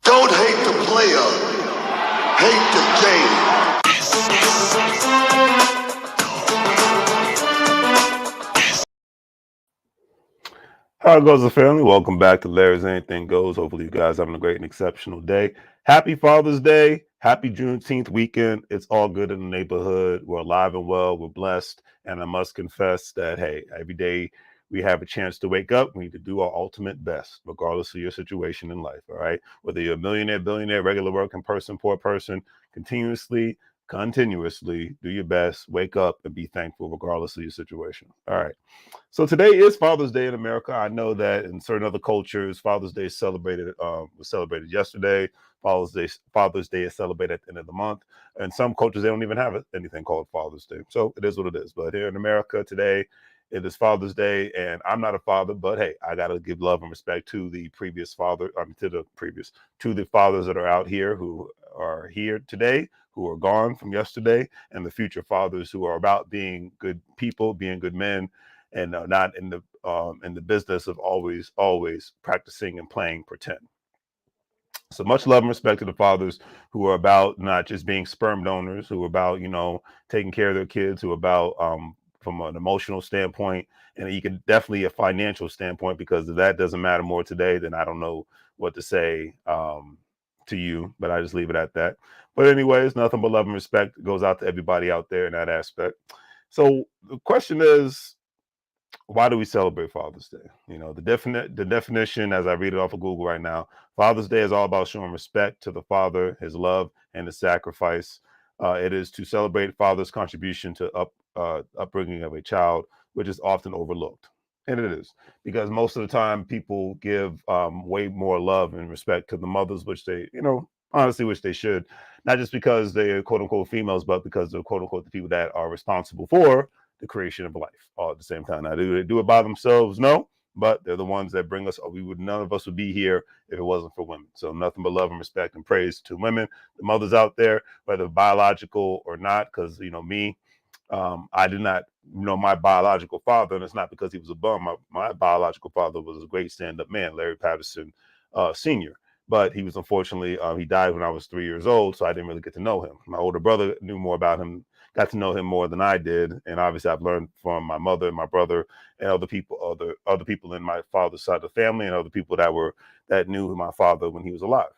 Don't hate the player, hate the game. How it goes, the family? Welcome back to Larry's Anything Goes. Hopefully you guys having a great and exceptional day. Happy Father's Day. Happy Juneteenth weekend. It's all good in the neighborhood. We're alive and well. We're blessed. And I must confess that, hey, every day we have a chance to wake up, we need to do our ultimate best, regardless of your situation in life, all right? Whether you're a millionaire, billionaire, regular working person, poor person, continuously do your best, wake up and be thankful regardless of your situation. All right. So today is Father's Day in America. I know that in certain other cultures, Father's Day is celebrated, was celebrated yesterday. Father's Day is celebrated at the end of the month. In some cultures, they don't even have anything called Father's Day. So it is what it is. But here in America today, it is Father's Day, and I'm not a father, but hey, I gotta give love and respect to the previous father, to the fathers that are out here who are here today, who are gone from yesterday, and the future fathers who are about being good people, being good men, and not in the business of always practicing and playing pretend. So much love and respect to the fathers who are about not just being sperm donors, who are about taking care of their kids, who are about from an emotional standpoint, and you can definitely a financial standpoint, because if that doesn't matter more today, then I don't know what to say to you, but I just leave it at that. But anyways, nothing but love and respect goes out to everybody out there in that aspect. So the question is, why do we celebrate Father's Day? The definition, as I read it off of Google right now, Father's Day is all about showing respect to the father, his love, and his sacrifice. It is to celebrate father's contribution to upbringing of a child, which is often overlooked. And it is, because most of the time people give way more love and respect to the mothers, which they, honestly, which they should, not just because they're quote unquote females, but because they're quote unquote the people that are responsible for the creation of life all at the same time. Now, do they do it by themselves? No, but they're the ones that bring us. None of us would be here if it wasn't for women. So nothing but love and respect and praise to women, the mothers out there, whether biological or not. Because me, I did not know my biological father, and it's not because he was a bum. My biological father was a great stand-up man, Larry Patterson Sr. But he was unfortunately, he died when I was 3 years old, so I didn't really get to know him. My older brother knew more about him, got to know him more than I did, and obviously I've learned from my mother and my brother and other people in my father's side of the family, and other people that knew my father when he was alive.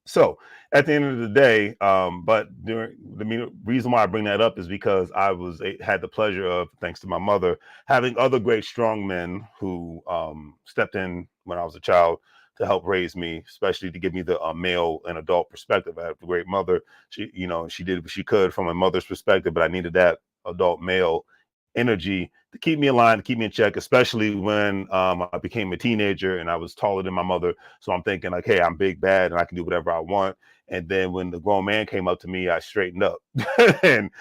So at the end of the day, but during the reason why I bring that up is because I had the pleasure of, thanks to my mother, having other great strong men who stepped in when I was a child to help raise me, especially to give me the male and adult perspective. I have a great mother. She did what she could from a mother's perspective, but I needed that adult male energy to keep me in line, to keep me in check, especially when I became a teenager and I was taller than my mother. So I'm thinking like, hey, I'm big, bad, and I can do whatever I want. And then when the grown man came up to me, I straightened up and,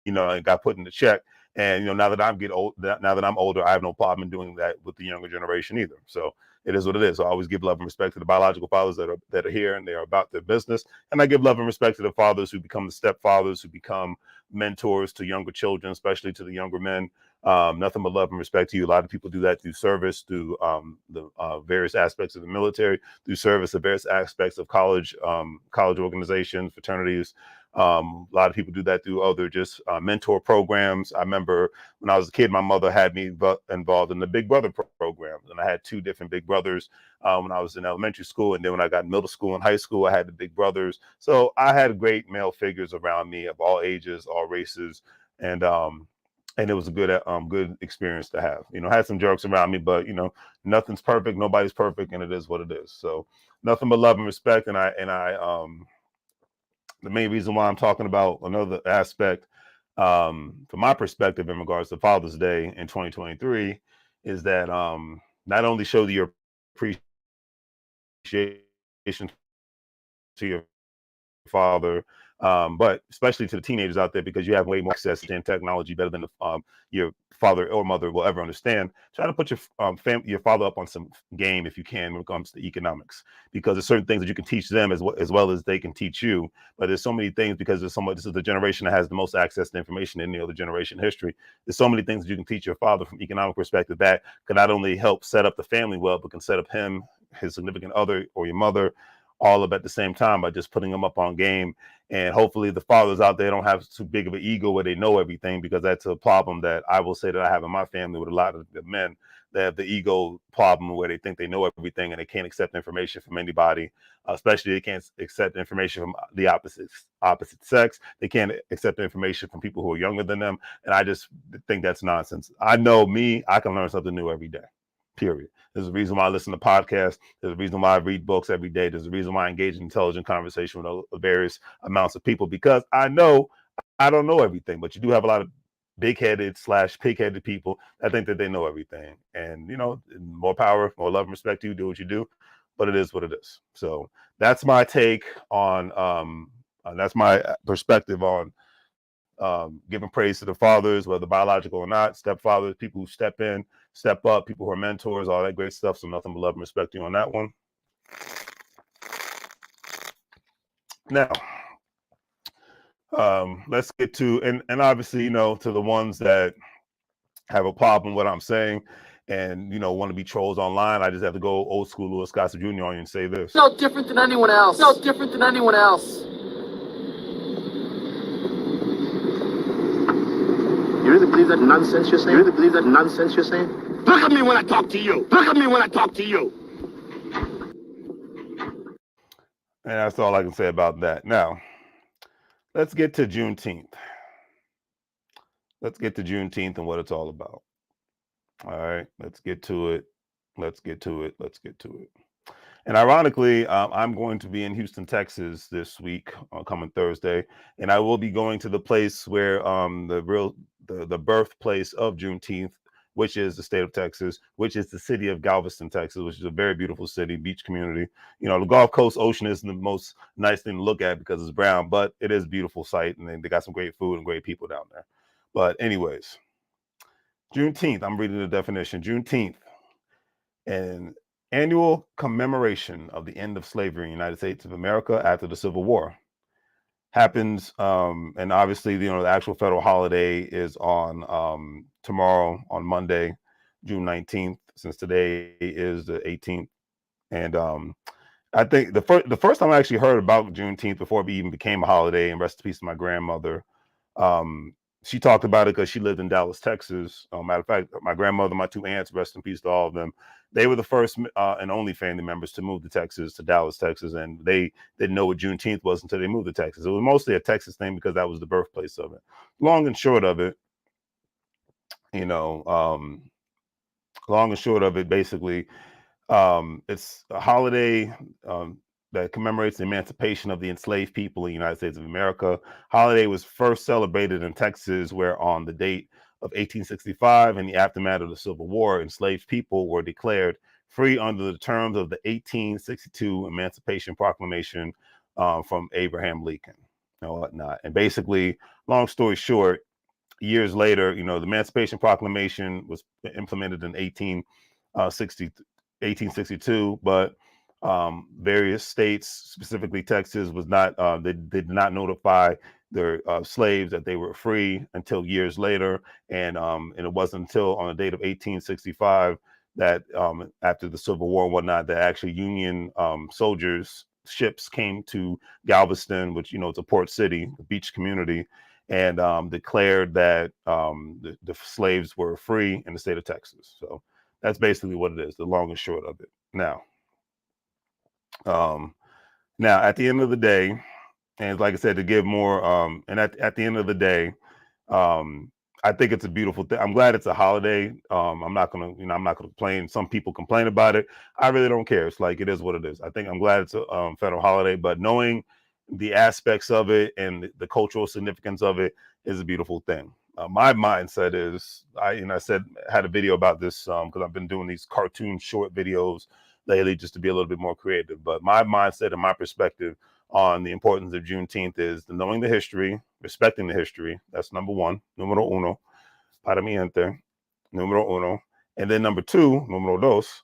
and got put in the check. And, now that I'm older, I have no problem in doing that with the younger generation either. So it is what it is. So I always give love and respect to the biological fathers that are here and they are about their business. And I give love and respect to the fathers who become the stepfathers, who become mentors to younger children, especially to the younger men. Nothing but love and respect to you. A lot of people do that through service, through the various aspects of the military, through service, the various aspects of college organizations, fraternities. A lot of people do that through other just mentor programs. I remember when I was a kid, my mother had me involved in the Big Brother program, and I had 2 different Big Brothers when I was in elementary school, and then when I got in middle school and high school, I had the Big Brothers. So I had great male figures around me of all ages, all races, and it was a good experience to have. I had some jerks around me, but nothing's perfect, nobody's perfect, and it is what it is. So nothing but love and respect, and I the main reason why I'm talking about another aspect from my perspective in regards to Father's Day in 2023 is that not only show your appreciation to your father, but especially to the teenagers out there, because you have way more access to technology better than your father or mother will ever understand. Try to put your father up on some game if you can when it comes to economics, because there's certain things that you can teach them as well as they can teach you. But there's so many things, because this is the generation that has the most access to information in any other generation in history. There's so many things that you can teach your father from economic perspective that can not only help set up the family well, but can set up him his significant other or your mother all up at the same time by just putting them up on game. And hopefully the fathers out there don't have too big of an ego where they know everything, because that's a problem that I will say that I have in my family with a lot of the men. They have the ego problem where they think they know everything and they can't accept information from anybody, especially they can't accept information from the opposite sex. They can't accept information from people who are younger than them. And I just think that's nonsense. I know me, I can learn something new every day, period. There's a reason why I listen to podcasts. There's a reason why I read books every day. There's a reason why I engage in intelligent conversation with various amounts of people, because I know I don't know everything, but you do have a lot of big-headed / pig-headed people that think that they know everything. And, you know, more power, more love and respect to you, do what you do, but it is what it is. So that's my take on, that's my perspective on giving praise to the fathers, whether biological or not, stepfathers, people who step in, step up, people who are mentors, all that great stuff. So nothing but love and respect to you on that one. Now, let's get to, and obviously, you know, to the ones that have a problem with what I'm saying and, you know, want to be trolls online, I just have to go old school Louis Gossett Jr. on you and say this. No different than anyone else. No different than anyone else. You really believe that nonsense you're saying? You really believe that nonsense you're saying? Look at me when I talk to you. Look at me when I talk to you. And that's all I can say about that. Now, let's get to Juneteenth. Let's get to Juneteenth and what it's all about. All right, let's get to it. Let's get to it. Let's get to it. And ironically, I'm going to be in Houston, Texas this week, coming Thursday, and I will be going to the place where the birthplace of Juneteenth, which is the state of Texas, which is the city of Galveston, Texas, which is a very beautiful city, beach community. You know, the Gulf Coast ocean isn't the most nice thing to look at because it's brown, but it is a beautiful sight, and they got some great food and great people down there. But anyways, Juneteenth, I'm reading the definition. Juneteenth, an annual commemoration of the end of slavery in the United States of America after the Civil War. Happens, and obviously, you know, the actual federal holiday is on tomorrow, on Monday, June 19th, since today is the 18th. And I think the first time I actually heard about Juneteenth before it even became a holiday, and rest in peace to my grandmother, she talked about it because she lived in Dallas, Texas. Matter of fact, my grandmother, my two aunts, rest in peace to all of them, they were the first and only family members to move to Dallas, Texas. And they didn't know what Juneteenth was until they moved to Texas. It was mostly a Texas thing because that was the birthplace of it. Long and short of it, you know, basically, it's a holiday that commemorates the emancipation of the enslaved people in the United States of America. Holiday was first celebrated in Texas, where on the date of 1865, in the aftermath of the Civil War, enslaved people were declared free under the terms of the 1862 Emancipation Proclamation from Abraham Lincoln and whatnot. And basically, long story short, years later, you know, the Emancipation Proclamation was implemented in 1862, but various states, specifically Texas, was not. They did not notify their slaves that they were free until years later, and it wasn't until on the date of 1865 that after the Civil War and whatnot, that actually Union soldiers ships came to Galveston, which, you know, it's a port city, a beach community, and declared that the slaves were free in the state of Texas. So that's basically what it is, the long and short of it. Now, at the end of the day, and like I said, to give more, and at the end of the day, I think it's a beautiful thing. I'm glad it's a holiday. I'm not gonna complain. Some people complain about it. I really don't care. It's like, it is what it is. I'm glad it's a federal holiday, but knowing the aspects of it and the cultural significance of it is a beautiful thing. My mindset is, I had a video about this because I've been doing these cartoon short videos lately just to be a little bit more creative. But my mindset and my perspective on the importance of Juneteenth is knowing the history, respecting the history. That's number one, numero uno, para mi gente, numero uno. And then number two, numero dos,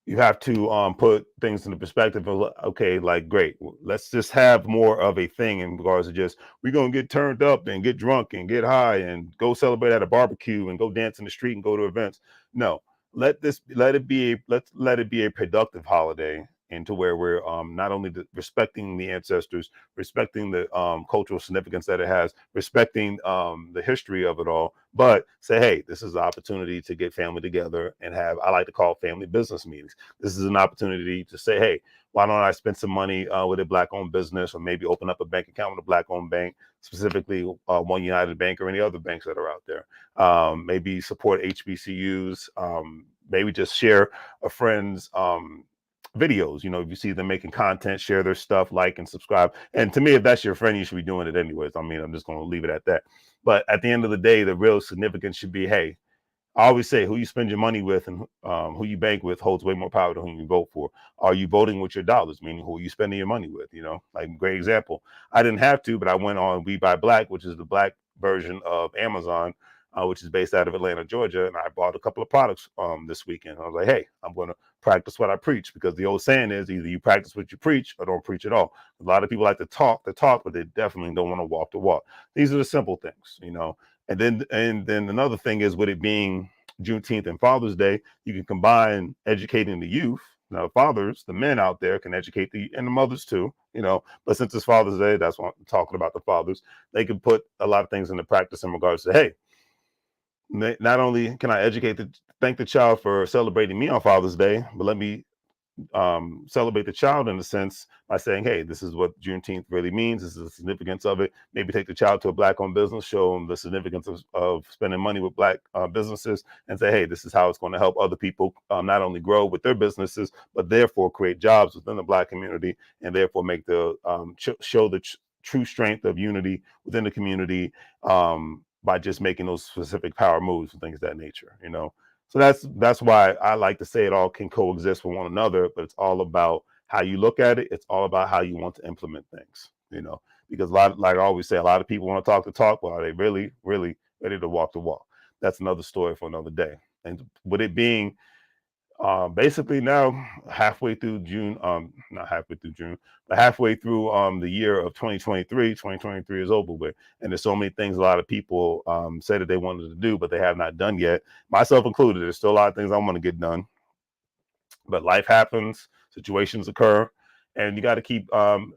you have to put things in the perspective of, okay, like, great, let's just have more of a thing in regards to just, we're going to get turned up and get drunk and get high and go celebrate at a barbecue and go dance in the street and go to events. No, let it be a productive holiday, and to where we're not only respecting the ancestors, respecting the cultural significance that it has, respecting the history of it all, but say, hey, this is an opportunity to get family together and have, I like to call family business meetings. This is an opportunity to say, hey, why don't I spend some money with a Black-owned business, or maybe open up a bank account with a Black-owned bank, specifically One United Bank or any other banks that are out there. Maybe support HBCUs, maybe just share a friend's videos. If you see them making content, share their stuff, like and subscribe. And to me, if that's your friend, you should be doing it anyways. I mean, I'm just going to leave it at that. But at the end of the day, the real significance should be, hey, I always say who you spend your money with and who you bank with holds way more power than who you vote for. Are you voting with your dollars? Meaning, who are you spending your money with? Like, great example. I didn't have to, but I went on We Buy Black, which is the Black version of Amazon, which is based out of Atlanta, Georgia. And I bought a couple of products this weekend. I was like, hey, I'm going to practice what I preach, because the old saying is either you practice what you preach or don't preach at all. A lot of people like to talk the talk, but they definitely don't want to walk the walk. These are the simple things, And then another thing is, with it being Juneteenth and Father's Day, you can combine educating the youth. Now, fathers, the men out there, can educate and the mothers too, But since it's Father's Day, that's what I'm talking about, the fathers. They can put a lot of things into practice in regards to, hey, not only can I thank the child for celebrating me on Father's Day, but let me celebrate the child in a sense by saying, hey, this is what Juneteenth really means. This is the significance of it. Maybe take the child to a Black-owned business, show them the significance of spending money with Black businesses, and say, hey, this is how it's going to help other people not only grow with their businesses, but therefore create jobs within the Black community, and therefore make the show the true strength of unity within the community by just making those specific power moves and things of that nature, So that's why I like to say it all can coexist with one another, but it's all about how you look at it. It's all about how you want to implement things, because like I always say, a lot of people want to talk the talk, but are they really, really ready to walk the walk? That's another story for another day. And with it being basically now halfway through June, not halfway through June, but halfway through the year of 2023. 2023 is over with, and there's so many things a lot of people say that they wanted to do, but they have not done yet, myself included. There's still a lot of things I want to get done, but life happens, situations occur, and you got to keep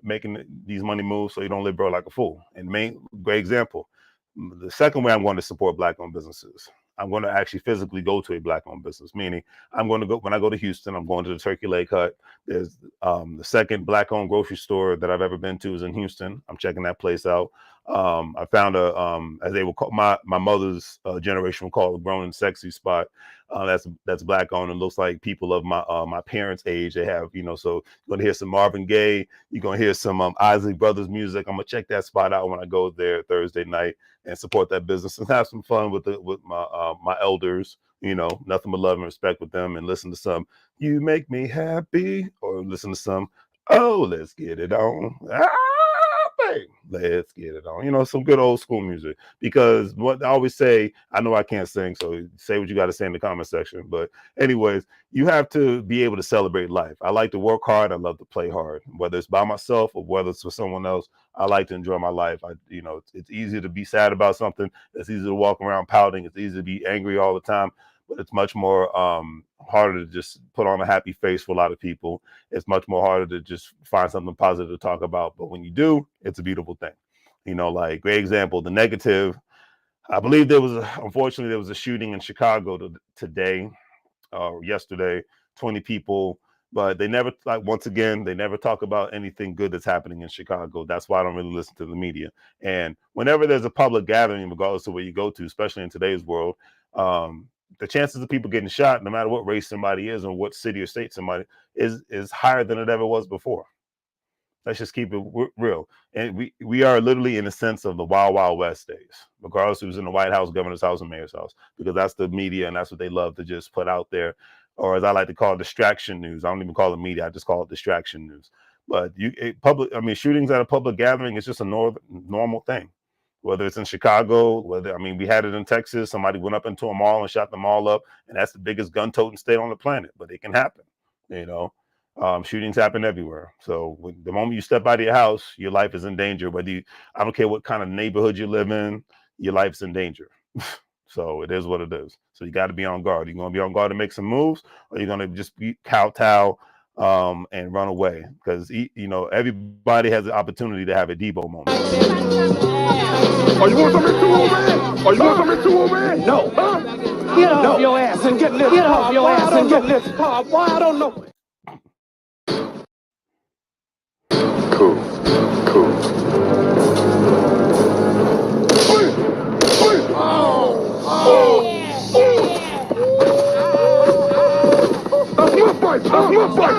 making these money moves so you don't live broke like a fool. And main great example, the second way I'm going to support Black-owned businesses, I'm going to actually physically go to a Black-owned business, meaning I'm going to go, when I go to Houston, I'm going to the Turkey Lake Hut. There's the second Black-owned grocery store that I've ever been to is in Houston. I'm checking that place out. I found as they will call, my mother's generation will call, a grown and sexy spot. That's Black-owned, and looks like people of my parents' age. They have, so you're going to hear some Marvin Gaye. You're going to hear some Isley Brothers music. I'm going to check that spot out when I go there Thursday night and support that business and have some fun with my elders, nothing but love and respect with them, and listen to some "You Make Me Happy," or listen to some "Oh, Let's Get It On." Babe, let's get it on. Some good old school music, because what I always say, I know I can't sing, so say what you got to say in the comment section. But anyways, you have to be able to celebrate life. I like to work hard. I love to play hard, whether it's by myself or whether it's for someone else. I like to enjoy my life. It's easy to be sad about something. It's easy to walk around pouting. It's easy to be angry all the time, but it's much more harder to just put on a happy face for a lot of people. It's much more harder to just find something positive to talk about. But when you do, it's a beautiful thing. Like, great example, the negative. I believe unfortunately, there was a shooting in Chicago today, yesterday, 20 people. But they never, once again, they never talk about anything good that's happening in Chicago. That's why I don't really listen to the media. And whenever there's a public gathering, regardless of where you go to, especially in today's world, the chances of people getting shot, no matter what race somebody is or what city or state somebody is higher than it ever was before. Let's just keep it real. And we are literally in a sense of the Wild Wild West days, regardless who's in the White House, governor's house, and mayor's house, because that's the media and that's what they love to just put out there. Or as I like to call it, distraction news. I don't even call it media. I just call it distraction news. But shootings at a public gathering is just a normal thing. Whether it's in Chicago, we had it in Texas. Somebody went up into a mall and shot them all up, and that's the biggest gun-toting state on the planet. But it can happen, shootings happen everywhere. So the moment you step out of your house, your life is in danger. I don't care what kind of neighborhood you live in, your life's in danger. So it is what it is. So you got to be on guard. You're going to be on guard to make some moves, or you're going to just be kowtow and run away, because everybody has the opportunity to have a Debo moment. Are you want something too, old man? Are you want something too, old man? No. Huh? Get off your ass and get lit. Get off your ass and get lit. Why I don't know. Cool. That's my fight.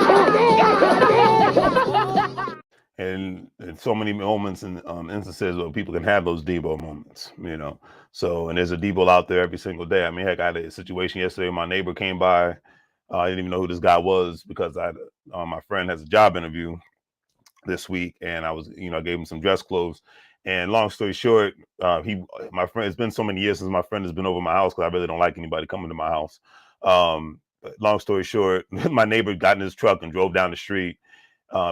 And so many moments and instances where people can have those Debo moments, So, and there's a Debo out there every single day. I mean, heck, I had a situation yesterday. My neighbor came by. I didn't even know who this guy was, because my friend has a job interview this week, and I was, I gave him some dress clothes. And long story short, my friend, it's been so many years since my friend has been over my house, because I really don't like anybody coming to my house. But long story short, my neighbor got in his truck and drove down the street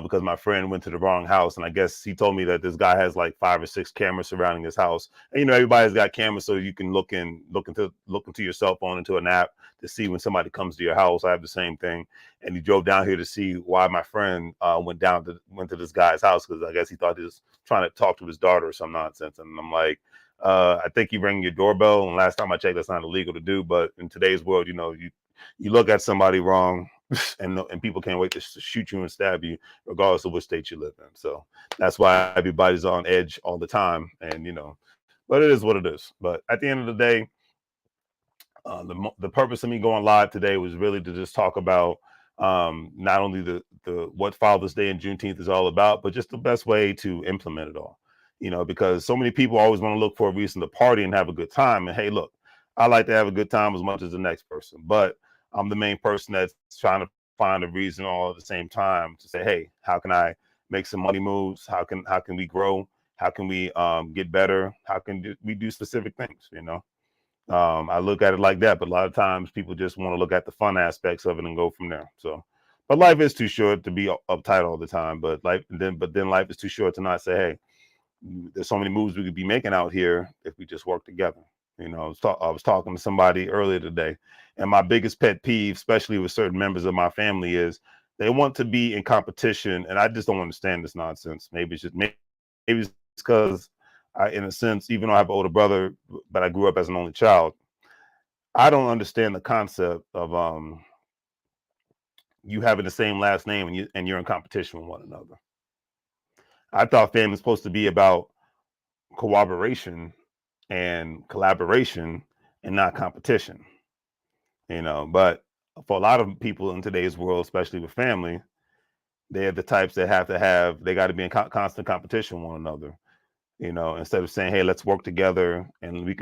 because my friend went to the wrong house. And I guess he told me that this guy has like 5 or 6 cameras surrounding his house. And, everybody's got cameras, so you can look into your cell phone into an app to see when somebody comes to your house. I have the same thing. And he drove down here to see why my friend went to this guy's house, because I guess he thought he was trying to talk to his daughter or some nonsense. And I'm like, I think you ring your doorbell. And last time I checked, that's not illegal to do. But in today's world, you look at somebody wrong, and people can't wait to shoot you and stab you, regardless of which state you live in. So that's why everybody's on edge all the time. And but it is what it is. But at the end of the day, the purpose of me going live today was really to just talk about not only the what Father's Day and Juneteenth is all about, but just the best way to implement it all. Because so many people always want to look for a reason to party and have a good time. And hey, look, I like to have a good time as much as the next person, but I'm the main person that's trying to find a reason all at the same time to say, hey, how can I make some money moves? How can we grow? How can we get better? How can we do specific things? I look at it like that, but a lot of times people just want to look at the fun aspects of it and go from there. So, but life is too short to be uptight all the time. But then life is too short to not say, hey, there's so many moves we could be making out here if we just work together. I was talking to somebody earlier today, and my biggest pet peeve, especially with certain members of my family, is they want to be in competition, and I just don't understand this nonsense. Maybe it's because in a sense, even though I have an older brother, but I grew up as an only child, I don't understand the concept of you having the same last name and you're in competition with one another. I thought family was supposed to be about cooperation and collaboration and not competition. But for a lot of people in today's world, especially with family, they're the types that they got to be in constant competition with one another. Instead of saying, hey, let's work together, and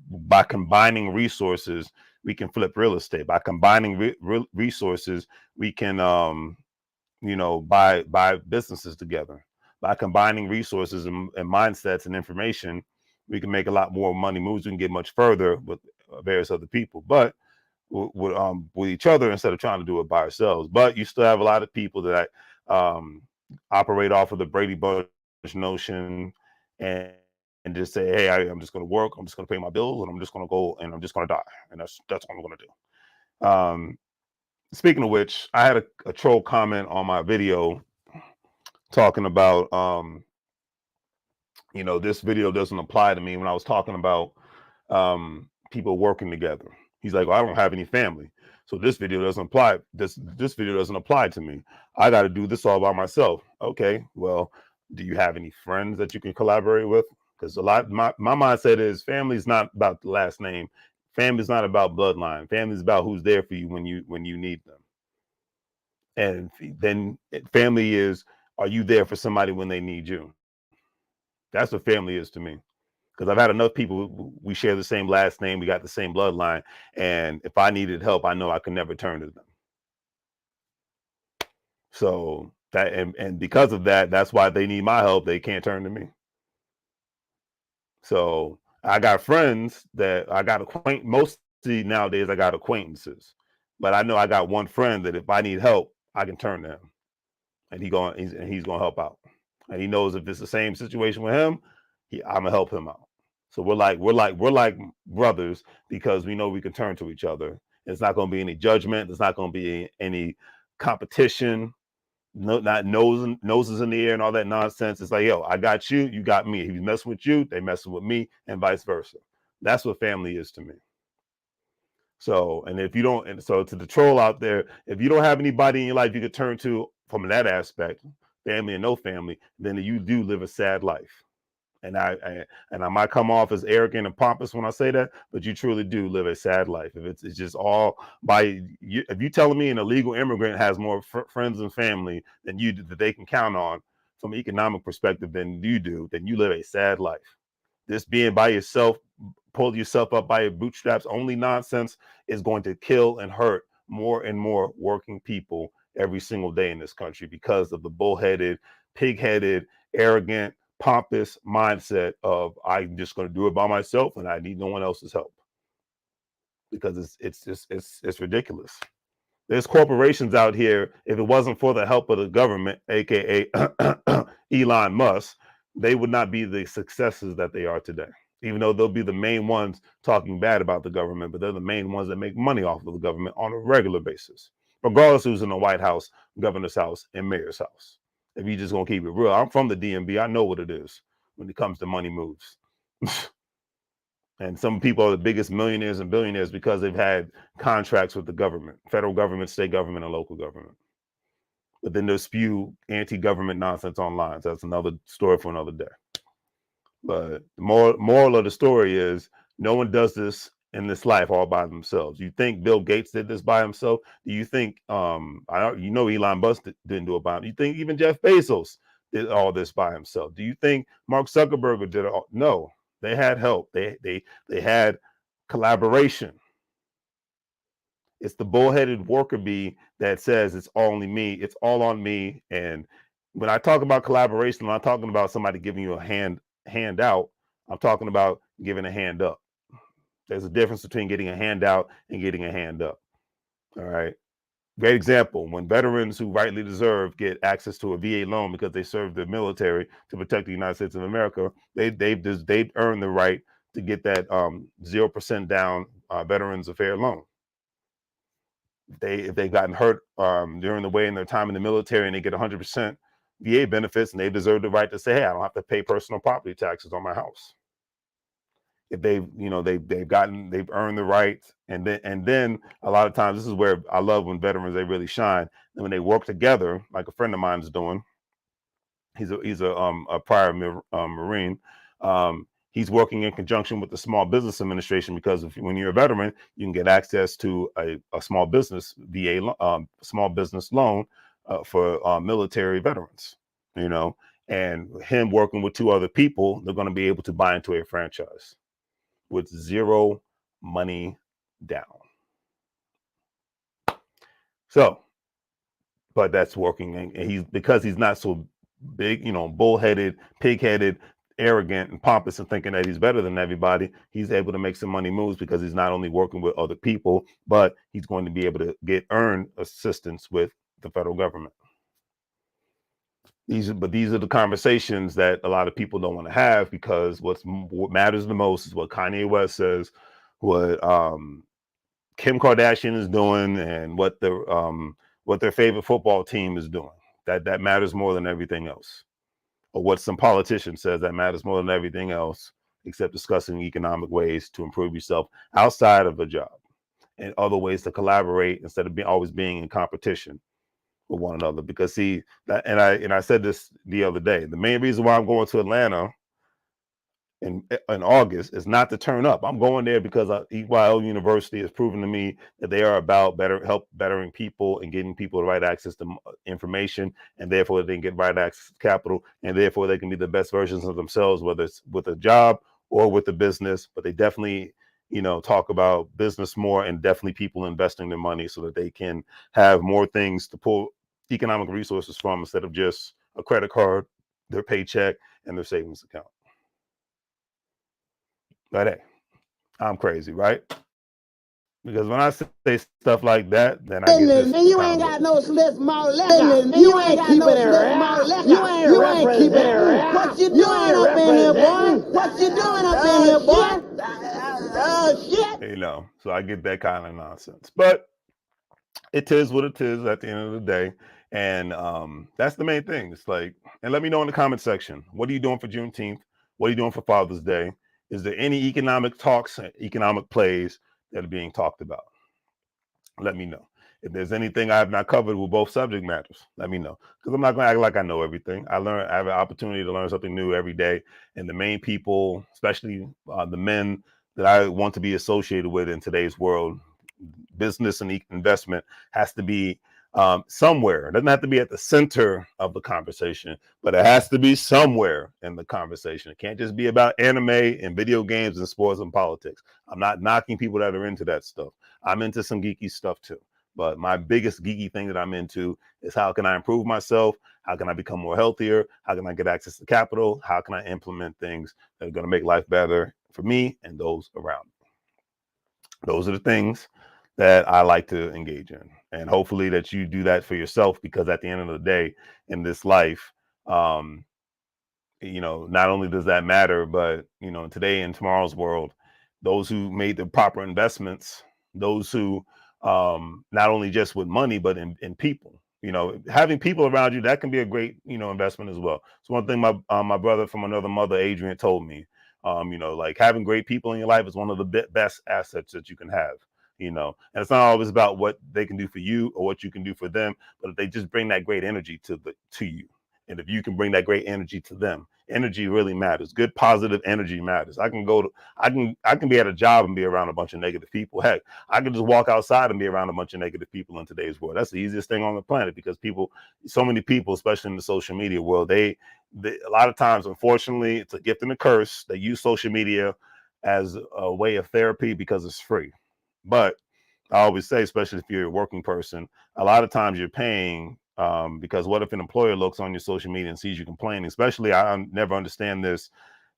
by combining resources, we can flip real estate. By combining resources, we can buy businesses together. By combining resources and mindsets and information, we can make a lot more money moves. We can get much further with various other people, but with each other, instead of trying to do it by ourselves. But you still have a lot of people that operate off of the Brady Bunch notion, and just say, hey, I'm just going to work, I'm just going to pay my bills, and I'm just going to go, and I'm just going to die, and that's what I'm going to do. Speaking of which, I had a troll comment on my video talking about this video doesn't apply to me, when I was talking about people working together. He's like, well, I don't have any family, so this video doesn't apply. This video doesn't apply to me. I got to do this all by myself. Okay, well, do you have any friends that you can collaborate with? Because my mindset is family is not about the last name. Family is not about bloodline. Family is about who's there for you when you need them. And then family is, are you there for somebody when they need you? That's what family is to me. Because I've had enough people, we share the same last name, we got the same bloodline, and if I needed help, I know I could never turn to them. So that, and because of that, that's why they need my help. They can't turn to me. So I got friends that I got mostly nowadays I got acquaintances, but I know I got one friend that if I need help, I can turn to him, and he's gonna help out. And he knows if it's the same situation with him, I'm gonna help him out. So we're like brothers because we know we can turn to each other. It's not going to be any judgment. There's not going to be any competition. No, not noses in the air and all that nonsense. It's like, yo, I got you, you got me. If he's messing with you, they messing with me, and vice versa. That's what family is to me. So, and if you don't, and so to the troll out there, if you don't have anybody in your life you could turn to from that aspect, family and no family, then you do live a sad life. And I might come off as arrogant and pompous when I say that, but you truly do live a sad life. If it's just all by you, if you telling me an illegal immigrant has more friends and family than you do that they can count on from an economic perspective than you do, then you live a sad life. This being by yourself, pull yourself up by your bootstraps, only nonsense is going to kill and hurt more and more working people every single day in this country because of the bullheaded, pig-headed, arrogant, pompous mindset of I'm just going to do it by myself and I need no one else's help, because it's ridiculous. There's corporations out here, if it wasn't for the help of the government, aka Elon Musk, they would not be the successes that they are today, even though they'll be the main ones talking bad about the government, but they're the main ones that make money off of the government on a regular basis, regardless who's in the White House, governor's house, and mayor's house. If you just gonna keep it real, I'm from the DMV. I know what it is when it comes to money moves. And some people are the biggest millionaires and billionaires because they've had contracts with the government, federal government, state government, and local government. But then they'll spew anti-government nonsense online. So that's another story for another day. But the moral of the story is no one does this in this life all by themselves. You think Bill Gates did this by himself? Do you think Elon Musk didn't do it by himself? You think even Jeff Bezos did all this by himself? Do you think Mark Zuckerberg did it all? No, they had help. They had collaboration. It's the bullheaded worker bee that says it's only me, it's all on me. And when I talk about collaboration, I'm not talking about somebody giving you a hand out. I'm talking about giving a hand up. There's a difference between getting a handout and getting a hand up. All right. Great example. When veterans who rightly deserve get access to a VA loan because they served the military to protect the United States of America, they've earned the right to get that 0% down Veterans Affairs loan. If they've gotten hurt during the way in their time in the military and they get 100% VA benefits, and they deserve the right to say, hey, I don't have to pay personal property taxes on my house. If they've earned the right, and then a lot of times, this is where I love when veterans, they really shine. And when they work together, like a friend of mine is doing, he's a prior Marine. He's working in conjunction with the Small Business Administration, because when you're a veteran, you can get access to a small business VA small business loan for military veterans. And him working with two other people, they're going to be able to buy into a franchise with zero money down. So, but that's working, and because he's not so big, bullheaded, pig-headed, arrogant, and pompous, and thinking that he's better than everybody, he's able to make some money moves because he's not only working with other people, but he's going to be able to earn assistance with the federal government. These are the conversations that a lot of people don't want to have, because what matters the most is what Kanye West says, what Kim Kardashian is doing, and what their favorite football team is doing. That matters more than everything else. Or what some politician says, that matters more than everything else, except discussing economic ways to improve yourself outside of a job, and other ways to collaborate instead of always being in competition with one another. Because I said this the other day, the main reason why I'm going to Atlanta in August is not to turn up. I'm going there because EYL University has proven to me that they are about bettering people and getting people the right access to information, and therefore they can get right access to capital, and therefore they can be the best versions of themselves, whether it's with a job or with a business. But they definitely talk about business more, and definitely people investing their money so that they can have more things to pull economic resources from, instead of just a credit card, their paycheck, and their savings account. But hey, I'm crazy, right? Because when I say stuff like that, then I get this. You ain't got no slip mouth liquor. You ain't keeping it real. You ain't keeping it real. What you doing up in here, boy? What you doing up in here, boy? Shit. You know, so I get that kind of nonsense. But it is what it is at the end of the day. And that's the main thing. It's like, and let me know in the comment section, what are you doing for Juneteenth? What are you doing for Father's Day? Is there any economic talks, economic plays that are being talked about? Let me know. If there's anything I have not covered with both subject matters, let me know. Because I'm not going to act like I know everything. I have an opportunity to learn something new every day. And the main people, especially the men that I want to be associated with in today's world, business and investment, has to be somewhere. It doesn't have to be at the center of the conversation, but it has to be somewhere in the conversation. It can't just be about anime and video games and sports and politics. I'm not knocking people that are into that stuff. I'm into some geeky stuff too. But my biggest geeky thing that I'm into is how can I improve myself? How can I become more healthier? How can I get access to capital? How can I implement things that are going to make life better for me and those around me? Those are the things that I like to engage in. And hopefully that you do that for yourself, because at the end of the day in this life, you know, not only does that matter, but, you know, today and tomorrow's world, those who made the proper investments, those who not only just with money, but in people, you know, having people around you, that can be a great, you know, investment as well. So one thing my brother from another mother, Adrian, told me, you know, like having great people in your life is one of the best assets that you can have. You know, and it's not always about what they can do for you or what you can do for them, but if they just bring that great energy to you. And if you can bring that great energy to them, energy really matters. Good, positive energy matters. I can be at a job and be around a bunch of negative people. Heck, I can just walk outside and be around a bunch of negative people in today's world. That's the easiest thing on the planet, because so many people, especially in the social media world, they a lot of times, unfortunately, it's a gift and a curse. They use social media as a way of therapy because it's free. But I always say, especially if you're a working person, a lot of times you're paying because what if an employer looks on your social media and sees you complaining? Especially, I never understand this.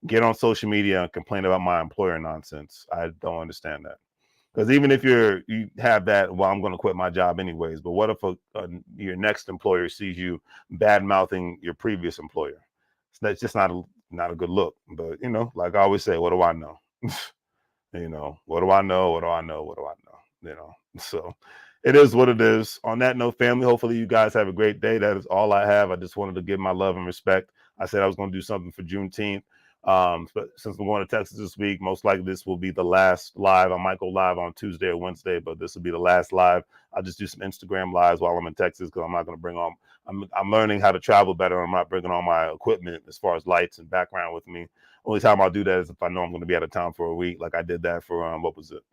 Get on social media and complain about my employer nonsense. I don't understand that. Because even if you have that, well, I'm going to quit my job anyways. But what if your next employer sees you bad mouthing your previous employer? So that's just not a good look. But, you know, like I always say, what do I know? You know, what do I know? What do I know? What do I know? You know, so it is what it is. On that note, family, hopefully you guys have a great day. That is all I have. I just wanted to give my love and respect. I said I was going to do something for Juneteenth. But since I'm going to Texas this week, most likely this will be the last live. I might go live on Tuesday or Wednesday, but this will be the last live. I'll just do some Instagram lives while I'm in Texas, because I'm not going to bring on, I'm learning how to travel better. I'm not bringing on my equipment as far as lights and background with me. Only time I'll do that is if I know I'm going to be out of town for a week. Like I did that for, what was it?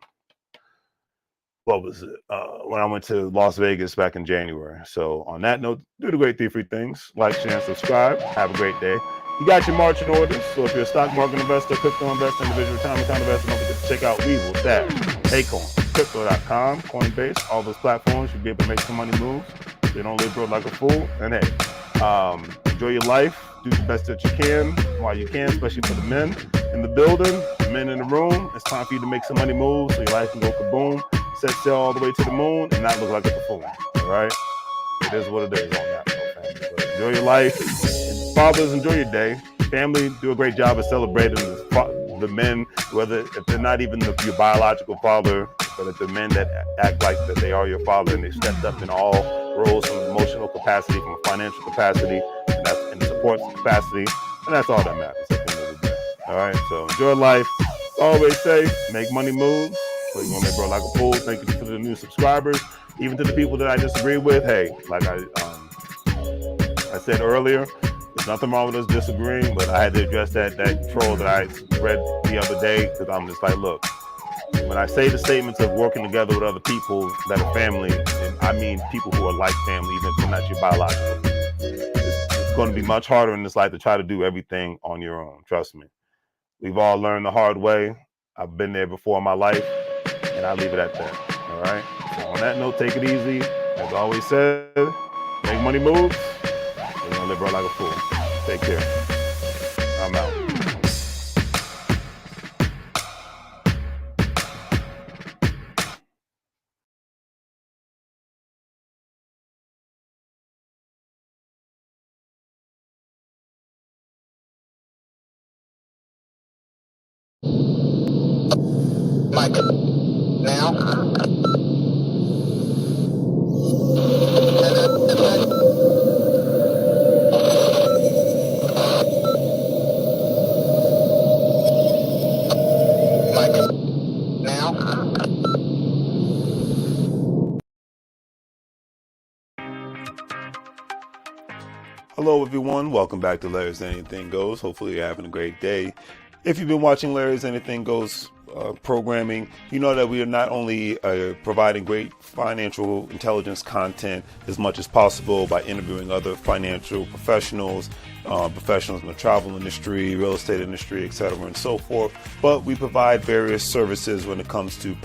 When I went to Las Vegas back in January. So on that note, do the great 3 things. Like, share, and subscribe. Have a great day. You got your marching orders. So if you're a stock market investor, crypto investor, individual retirement account investor, don't forget to check out WEBULL, Stash, Acorn, Crypto.com, Coinbase, all those platforms. You'll be able to make some money moves. So you don't live broke like a fool. And hey, enjoy your life. Do the best that you can while you can, especially for the men in the building, the men in the room. It's time for you to make some money moves so your life can go kaboom. Set sail all the way to the moon and not look like a buffoon. All right, it is what it is on that note, family. But enjoy your life. Fathers, enjoy your day. Family, do a great job of celebrating the men, whether if they're not even your biological father, but if the men that act like that they are your father and they stepped up in all roles, from an emotional capacity, from a financial capacity, and that's in the support capacity, and that's all that matters at the end of the day. All right, so enjoy life. Always say, make money move. So you want to make bro like a fool. Thank you to the new subscribers, even to the people that I disagree with. Hey, like I said earlier, there's nothing wrong with us disagreeing, but I had to address that troll that I read the other day, because I'm just like, look, when I say the statements of working together with other people that are family, I mean people who are like family, even if they're not your biological. It's going to be much harder in this life to try to do everything on your own. Trust me. We've all learned the hard way. I've been there before in my life. And I'll leave it at that. All right. So on that note, take it easy. As I always said, make money moves. You're gonna live right like a fool. Take care. I'm out. Mic now. Mic now. Hello, everyone. Welcome back to Larry's Anything Goes. Hopefully, you're having a great day. If you've been watching Larry's Anything Goes programming, you know that we are not only providing great financial intelligence content as much as possible by interviewing other financial professionals, professionals in the travel industry, real estate industry, etc., and so forth, but we provide various services when it comes to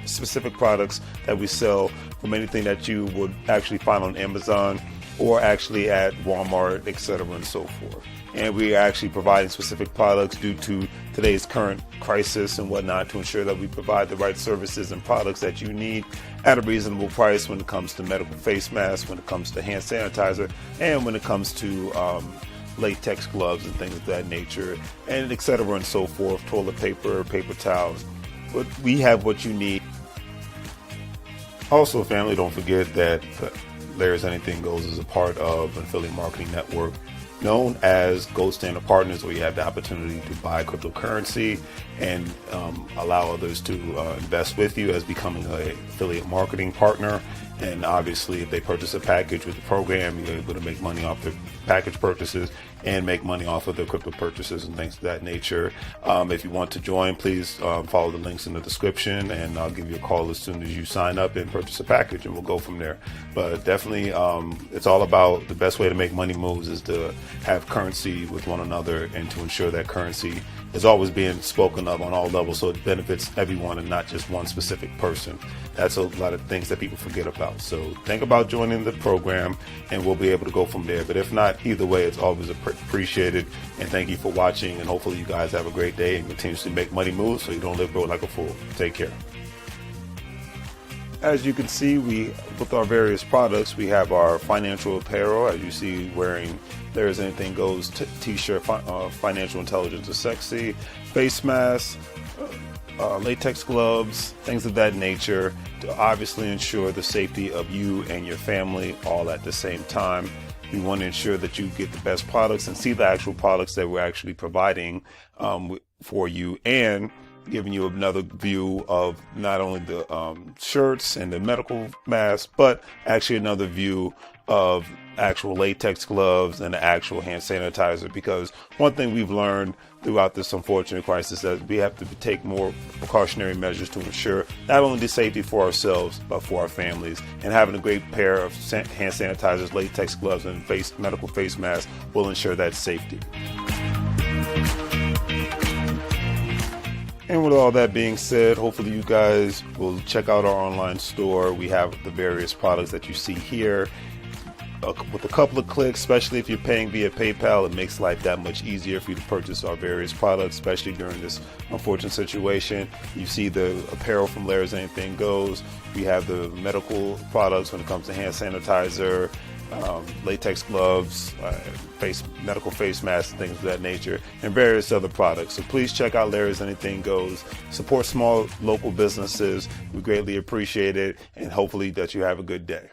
specific products that we sell, from anything that you would actually find on Amazon or actually at Walmart, etc., and so forth. And we are actually providing specific products due to today's current crisis and whatnot to ensure that we provide the right services and products that you need at a reasonable price when it comes to medical face masks, when it comes to hand sanitizer, and when it comes to latex gloves and things of that nature, and etc., and so forth, toilet paper, paper towels. But we have what you need. Also, family, don't forget that Larry's Anything Goes is a part of an affiliate marketing network known as Gold Standard Partners, where you have the opportunity to buy cryptocurrency and allow others to invest with you as becoming an affiliate marketing partner. And obviously, if they purchase a package with the program, you're able to make money off their package purchases and make money off of their crypto purchases and things of that nature. If you want to join, please follow the links in the description, and I'll give you a call as soon as you sign up and purchase a package, and we'll go from there. But definitely, it's all about the best way to make money moves is to have currency with one another and to ensure that currency is always being spoken of on all levels so it benefits everyone and not just one specific person. That's a lot of things that people forget about. So think about joining the program and we'll be able to go from there. But if not, either way, it's always appreciated. And thank you for watching, and hopefully you guys have a great day and continuously make money moves so you don't live broke like a fool. Take care. As you can see, with our various products, we have our financial apparel, as you see, wearing There's Anything Goes t-shirt, financial intelligence is sexy, face masks, latex gloves, things of that nature, to obviously ensure the safety of you and your family all at the same time. We want to ensure that you get the best products and see the actual products that we're actually providing for you, and giving you another view of not only the shirts and the medical masks, but actually another view of actual latex gloves and the actual hand sanitizer. Because one thing we've learned throughout this unfortunate crisis is that we have to take more precautionary measures to ensure not only the safety for ourselves, but for our families. And having a great pair of hand sanitizers, latex gloves, and medical face masks will ensure that safety. And with all that being said, hopefully you guys will check out our online store. We have the various products that you see here. With a couple of clicks, especially if you're paying via PayPal, it makes life that much easier for you to purchase our various products, especially during this unfortunate situation. You see the apparel from Larry's Anything Goes. We have the medical products when it comes to hand sanitizer, latex gloves, medical face masks, and things of that nature, and various other products. So please check out Larry's Anything Goes. Support small local businesses. We greatly appreciate it, and hopefully that you have a good day.